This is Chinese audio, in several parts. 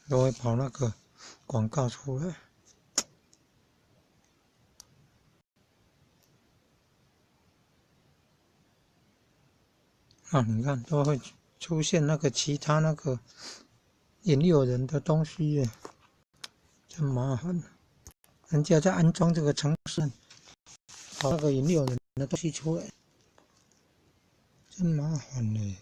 都会跑那个广告出来。你看都会出现那个其他那个引诱人的东西耶，真麻烦。人家在安装这个程式，跑那个引诱人的东西出来，真麻烦嘞。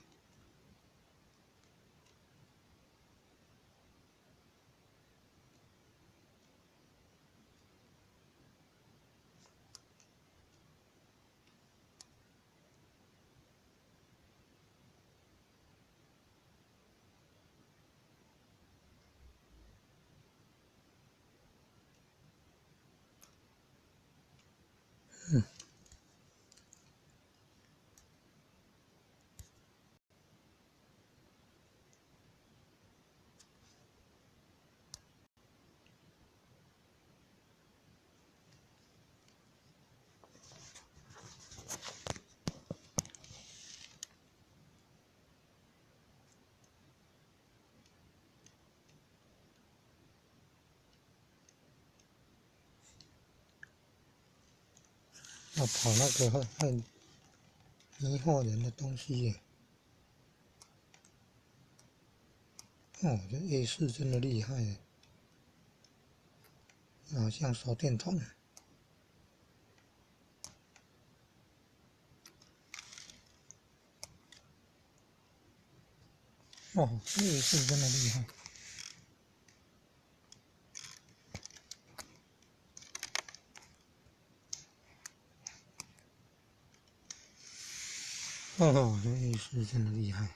要跑那个很迷惑人的东西耶。这A4真的厉害耶，好像手电筒。A4真的厉害。这A4真的厉害。